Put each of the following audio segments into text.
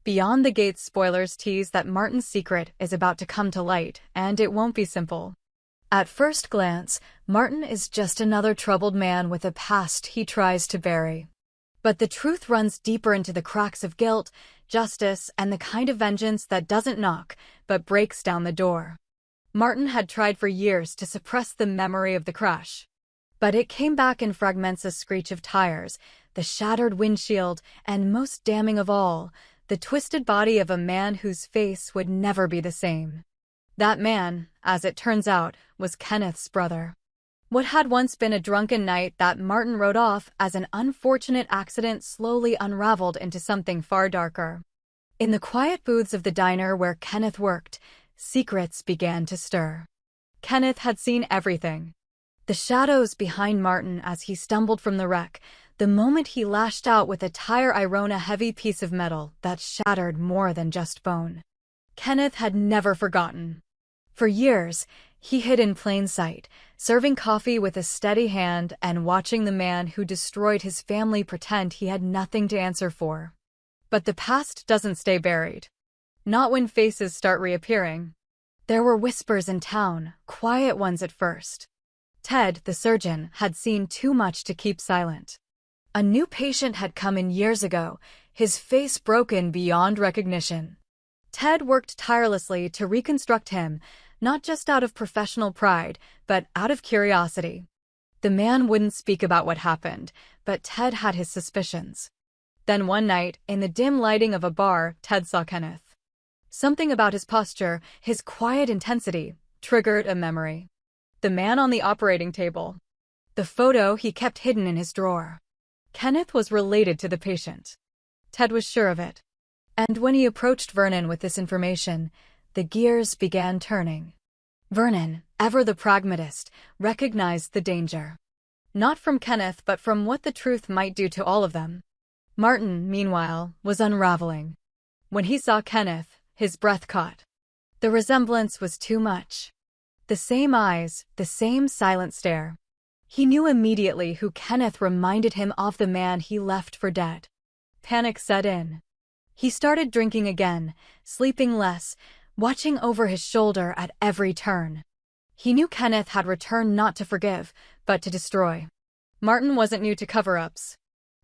Beyond the Gates spoilers tease that Martin's secret is about to come to light, and it won't be simple. At first glance, Martin is just another troubled man with a past he tries to bury. But the truth runs deeper into the cracks of guilt, justice, and the kind of vengeance that doesn't knock, but breaks down the door. Martin had tried for years to suppress the memory of the crash. But it came back in fragments: a screech of tires, the shattered windshield, and most damning of all, the twisted body of a man whose face would never be the same. That man, as it turns out, was Kenneth's brother. What had once been a drunken night that Martin wrote off as an unfortunate accident slowly unraveled into something far darker. In the quiet booths of the diner where Kenneth worked, secrets began to stir. Kenneth had seen everything. The shadows behind Martin as he stumbled from the wreck, the moment he lashed out with a tire iron, a heavy piece of metal that shattered more than just bone. Kenneth had never forgotten. For years, he hid in plain sight, serving coffee with a steady hand and watching the man who destroyed his family pretend he had nothing to answer for. But the past doesn't stay buried. Not when faces start reappearing. There were whispers in town, quiet ones at first. Ted, the surgeon, had seen too much to keep silent. A new patient had come in years ago, his face broken beyond recognition. Ted worked tirelessly to reconstruct him, not just out of professional pride, but out of curiosity. The man wouldn't speak about what happened, but Ted had his suspicions. Then one night, in the dim lighting of a bar, Ted saw Kenneth. Something about his posture, his quiet intensity, triggered a memory. The man on the operating table. The photo he kept hidden in his drawer. Kenneth was related to the patient. Ted was sure of it. And when he approached Vernon with this information, the gears began turning. Vernon, ever the pragmatist, recognized the danger. Not from Kenneth, but from what the truth might do to all of them. Martin, meanwhile, was unraveling. When he saw Kenneth, his breath caught. The resemblance was too much. The same eyes, the same silent stare. He knew immediately who Kenneth reminded him of: the man he left for dead. Panic set in. He started drinking again, sleeping less, watching over his shoulder at every turn. He knew Kenneth had returned not to forgive, but to destroy. Martin wasn't new to cover-ups.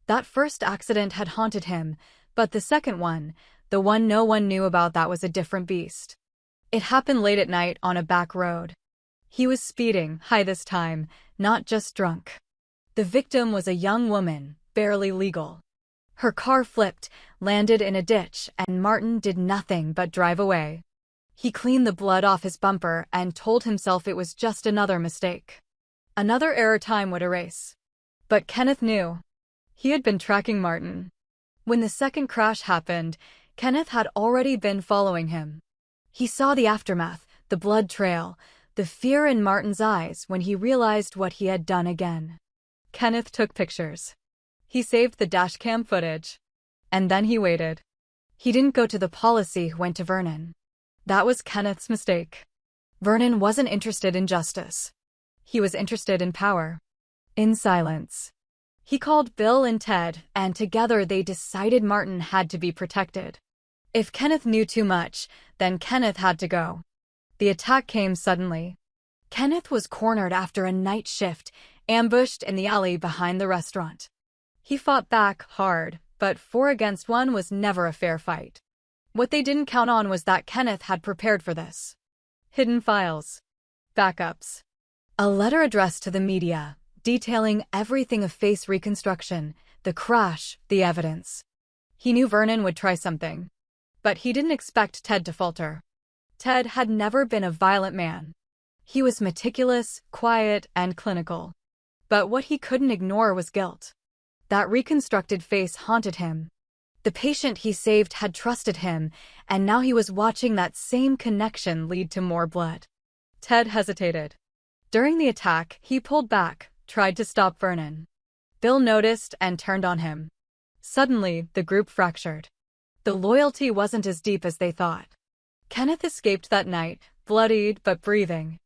That first accident had haunted him, but the second one, the one no one knew about, that was a different beast. It happened late at night on a back road. He was speeding, high this time, not just drunk. The victim was a young woman, barely legal. Her car flipped, landed in a ditch, and Martin did nothing but drive away. He cleaned the blood off his bumper and told himself it was just another mistake. Another error time would erase. But Kenneth knew. He had been tracking Martin. When the second crash happened, Kenneth had already been following him. He saw the aftermath, the blood trail, the fear in Martin's eyes when he realized what he had done again. Kenneth took pictures. He saved the dashcam footage. And then he waited. He didn't go to the police, he went to Vernon. That was Kenneth's mistake. Vernon wasn't interested in justice. He was interested in power. In silence. He called Bill and Ted, and together they decided Martin had to be protected. If Kenneth knew too much, then Kenneth had to go. The attack came suddenly. Kenneth was cornered after a night shift, ambushed in the alley behind the restaurant. He fought back hard, but 4 against 1 was never a fair fight. What they didn't count on was that Kenneth had prepared for this. Hidden files. Backups. A letter addressed to the media, detailing everything of face reconstruction, the crash, the evidence. He knew Vernon would try something. But he didn't expect Ted to falter. Ted had never been a violent man. He was meticulous, quiet, and clinical. But what he couldn't ignore was guilt. That reconstructed face haunted him. The patient he saved had trusted him, and now he was watching that same connection lead to more blood. Ted hesitated. During the attack, he pulled back, tried to stop Vernon. Bill noticed and turned on him. Suddenly, the group fractured. The loyalty wasn't as deep as they thought. Kenneth escaped that night, bloodied but breathing.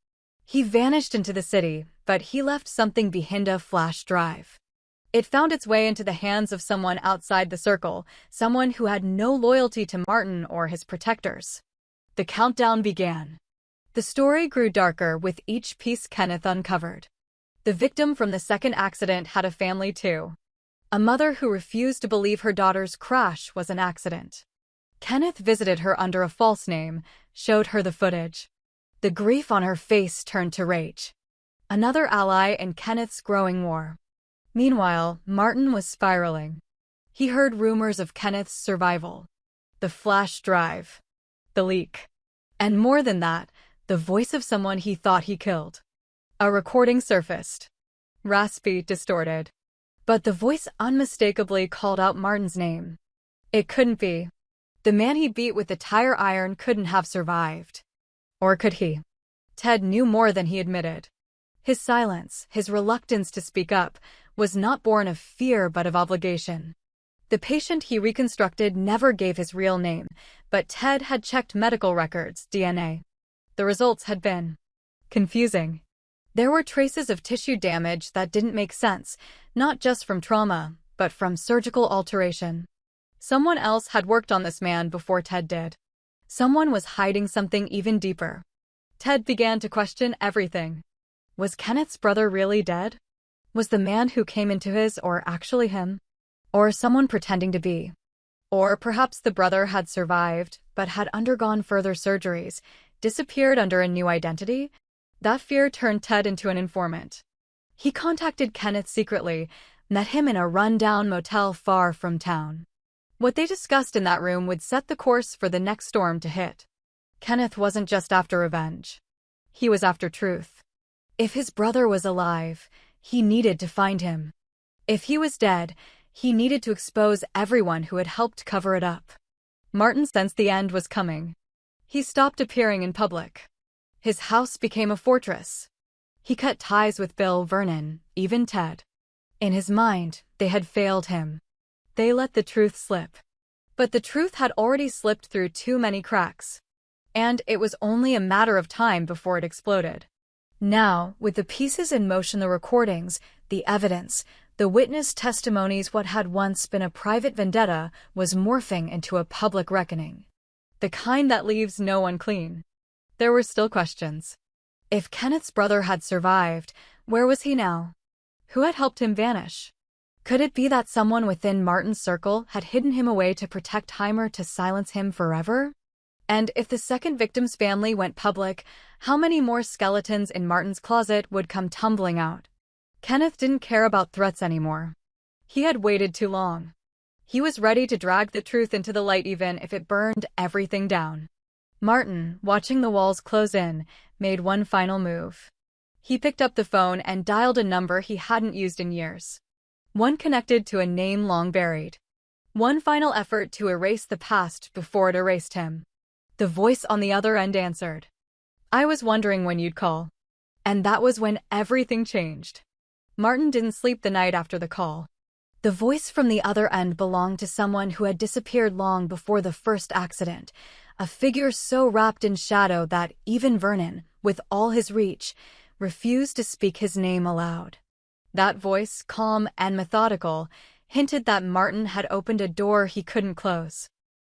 He vanished into the city, but he left something behind: a flash drive. It found its way into the hands of someone outside the circle, someone who had no loyalty to Martin or his protectors. The countdown began. The story grew darker with each piece Kenneth uncovered. The victim from the second accident had a family too. A mother who refused to believe her daughter's crash was an accident. Kenneth visited her under a false name, showed her the footage. The grief on her face turned to rage. Another ally in Kenneth's growing war. Meanwhile, Martin was spiraling. He heard rumors of Kenneth's survival. The flash drive. The leak. And more than that, the voice of someone he thought he killed. A recording surfaced. Raspy, distorted. But the voice unmistakably called out Martin's name. It couldn't be. The man he beat with the tire iron couldn't have survived. Or could he? Ted knew more than he admitted. His silence, his reluctance to speak up, was not born of fear but of obligation. The patient he reconstructed never gave his real name, but Ted had checked medical records, DNA. The results had been confusing. There were traces of tissue damage that didn't make sense, not just from trauma, but from surgical alteration. Someone else had worked on this man before Ted did. Someone was hiding something even deeper. Ted began to question everything. Was Kenneth's brother really dead? Was the man who came into his or actually him? Or someone pretending to be? Or perhaps the brother had survived, but had undergone further surgeries, disappeared under a new identity? That fear turned Ted into an informant. He contacted Kenneth secretly, met him in a run-down motel far from town. What they discussed in that room would set the course for the next storm to hit. Kenneth wasn't just after revenge. He was after truth. If his brother was alive, he needed to find him. If he was dead, he needed to expose everyone who had helped cover it up. Martin sensed the end was coming. He stopped appearing in public. His house became a fortress. He cut ties with Bill, Vernon, even Ted. In his mind, they had failed him. They let the truth slip. But the truth had already slipped through too many cracks. And it was only a matter of time before it exploded. Now, with the pieces in motion, the recordings, the evidence, the witness testimonies, what had once been a private vendetta was morphing into a public reckoning. The kind that leaves no one clean. There were still questions. If Kenneth's brother had survived, where was he now? Who had helped him vanish? Could it be that someone within Martin's circle had hidden him away to protect Heimer, to silence him forever? And if the second victim's family went public, how many more skeletons in Martin's closet would come tumbling out? Kenneth didn't care about threats anymore. He had waited too long. He was ready to drag the truth into the light even if it burned everything down. Martin, watching the walls close in, made one final move. He picked up the phone and dialed a number he hadn't used in years. One connected to a name long buried. One final effort to erase the past before it erased him. The voice on the other end answered. "I was wondering when you'd call." And that was when everything changed. Martin didn't sleep the night after the call. The voice from the other end belonged to someone who had disappeared long before the first accident, a figure so wrapped in shadow that even Vernon, with all his reach, refused to speak his name aloud. That voice, calm and methodical, hinted that Martin had opened a door he couldn't close.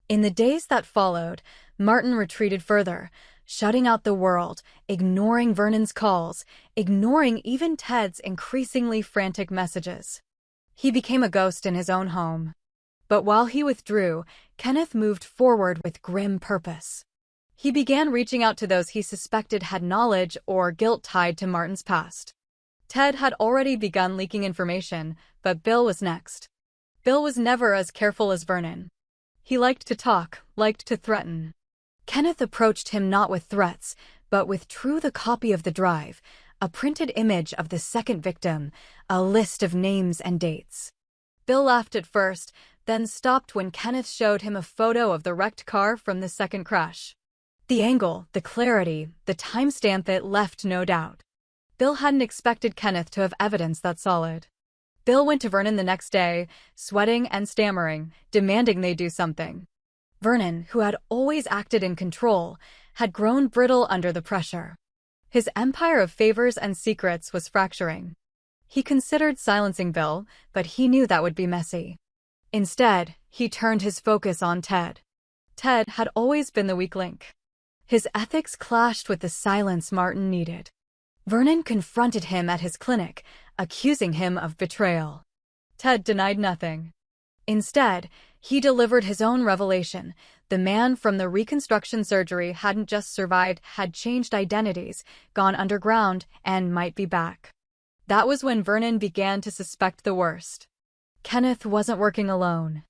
In the days that followed, Martin retreated further, shutting out the world, ignoring Vernon's calls, ignoring even Ted's increasingly frantic messages. He became a ghost in his own home. But while he withdrew, Kenneth moved forward with grim purpose. He began reaching out to those he suspected had knowledge or guilt tied to Martin's past. Ted had already begun leaking information, but Bill was next. Bill was never as careful as Vernon. He liked to talk, liked to threaten. Kenneth approached him not with threats, but with the copy of the drive, a printed image of the second victim, a list of names and dates. Bill laughed at first, then stopped when Kenneth showed him a photo of the wrecked car from the second crash. The angle, the clarity, the timestamp, it left no doubt. Bill hadn't expected Kenneth to have evidence that solid. Bill went to Vernon the next day, sweating and stammering, demanding they do something. Vernon, who had always acted in control, had grown brittle under the pressure. His empire of favors and secrets was fracturing. He considered silencing Bill, but he knew that would be messy. Instead, he turned his focus on Ted. Ted had always been the weak link. His ethics clashed with the silence Martin needed. Vernon confronted him at his clinic, accusing him of betrayal. Ted denied nothing. Instead, he delivered his own revelation. The man from the reconstruction surgery hadn't just survived, had changed identities, gone underground, and might be back. That was when Vernon began to suspect the worst. Kenneth wasn't working alone.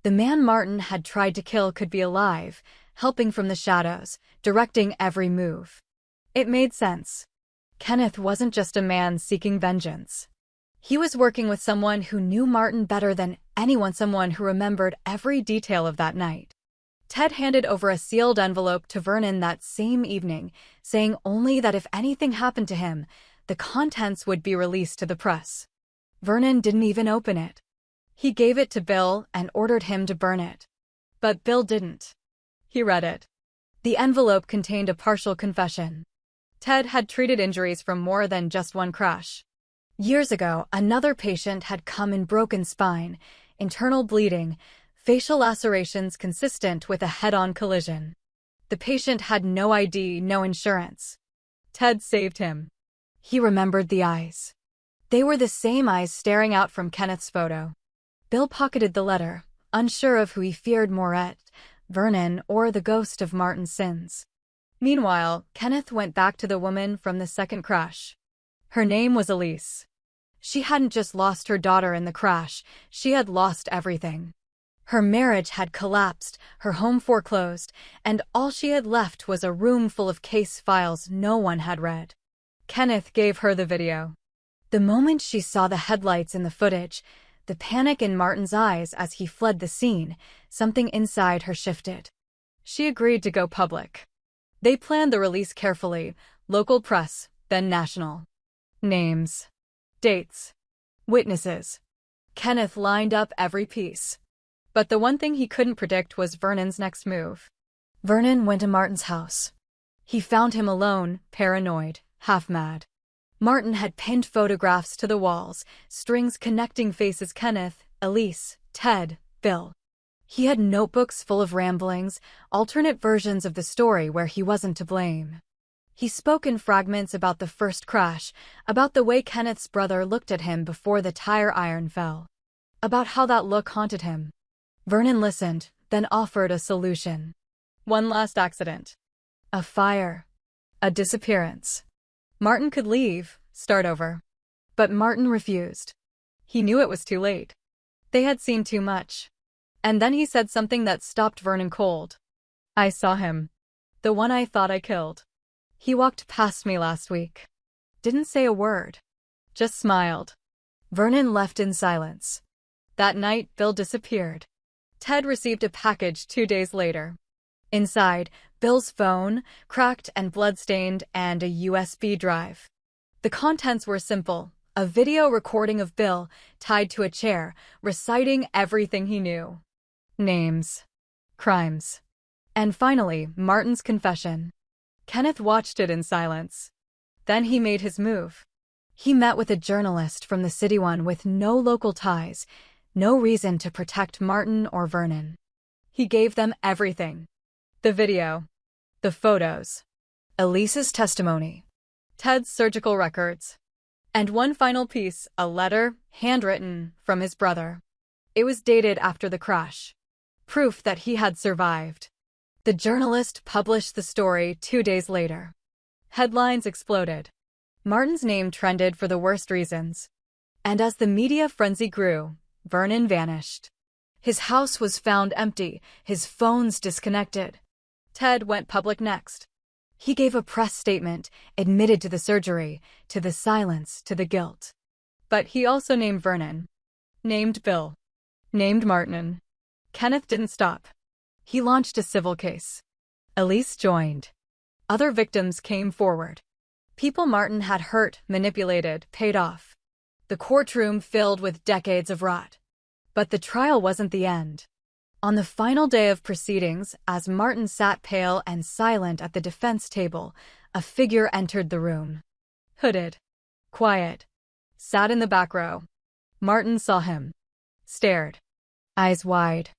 The man Martin had tried to kill could be alive, helping from the shadows, directing every move. It made sense. Kenneth wasn't just a man seeking vengeance. He was working with someone who knew Martin better than anyone, someone who remembered every detail of that night. Ted handed over a sealed envelope to Vernon that same evening, saying only that if anything happened to him, the contents would be released to the press. Vernon didn't even open it. He gave it to Bill and ordered him to burn it. But Bill didn't. He read it. The envelope contained a partial confession. Ted had treated injuries from more than just one crash. Years ago, another patient had come in broken spine, internal bleeding, facial lacerations consistent with a head-on collision. The patient had no ID, no insurance. Ted saved him. He remembered the eyes. They were the same eyes staring out from Kenneth's photo. Bill pocketed the letter, unsure of who he feared more, Vernon or the ghost of Martin's sins. Meanwhile, Kenneth went back to the woman from the second crash. Her name was Elise. She hadn't just lost her daughter in the crash, she had lost everything. Her marriage had collapsed, her home foreclosed, and all she had left was a room full of case files no one had read. Kenneth gave her the video. The moment she saw the headlights in the footage, the panic in Martin's eyes as he fled the scene, something inside her shifted. She agreed to go public. They planned the release carefully, local press, then national. Names. Dates. Witnesses. Kenneth lined up every piece. But the one thing he couldn't predict was Vernon's next move. Vernon went to Martin's house. He found him alone, paranoid, half-mad. Martin had pinned photographs to the walls, strings connecting faces: Kenneth, Elise, Ted, Bill. He had notebooks full of ramblings, alternate versions of the story where he wasn't to blame. He spoke in fragments about the first crash, about the way Kenneth's brother looked at him before the tire iron fell, about how that look haunted him. Vernon listened, then offered a solution. One last accident. A fire. A disappearance. Martin could leave, start over. But Martin refused. He knew it was too late. They had seen too much. And then he said something that stopped Vernon cold. I saw him. The one I thought I killed. He walked past me last week. Didn't say a word. Just smiled. Vernon left in silence. That night, Bill disappeared. Ted received a package 2 days later. Inside, Bill's phone, cracked and bloodstained, and a USB drive. The contents were simple: a video recording of Bill, tied to a chair, reciting everything he knew. Names. Crimes. And finally, Martin's confession. Kenneth watched it in silence. Then he made his move. He met with a journalist from the City One with no local ties, no reason to protect Martin or Vernon. He gave them everything. The video. The photos. Elise's testimony. Ted's surgical records. And one final piece, a letter, handwritten, from his brother. It was dated after the crash. Proof that he had survived. The journalist published the story 2 days later. Headlines exploded. Martin's name trended for the worst reasons. And as the media frenzy grew, Vernon vanished. His house was found empty, his phones disconnected. Ted went public next. He gave a press statement, admitted to the surgery, to the silence, to the guilt. But he also named Vernon. Named Bill. Named Martin. Kenneth didn't stop. He launched a civil case. Elise joined. Other victims came forward. People Martin had hurt, manipulated, paid off. The courtroom filled with decades of rot. But the trial wasn't the end. On the final day of proceedings, as Martin sat pale and silent at the defense table, a figure entered the room. Hooded. Quiet. sat in the back row. Martin saw him. Stared. Eyes wide.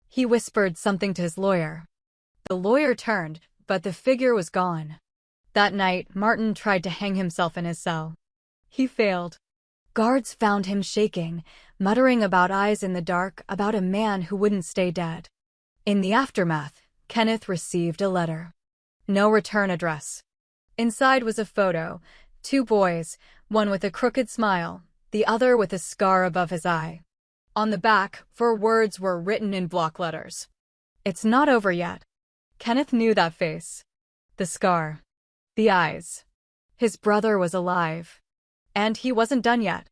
He whispered something to his lawyer. The lawyer turned, but the figure was gone. That night, Martin tried to hang himself in his cell. He failed. Guards found him shaking, muttering about eyes in the dark, about a man who wouldn't stay dead. In the aftermath, Kenneth received a letter. No return address. Inside was a photo. 2 boys, one with a crooked smile, the other with a scar above his eye. On the back, 4 words were written in block letters. It's not over yet. Kenneth knew that face. The scar. The eyes. His brother was alive. And he wasn't done yet.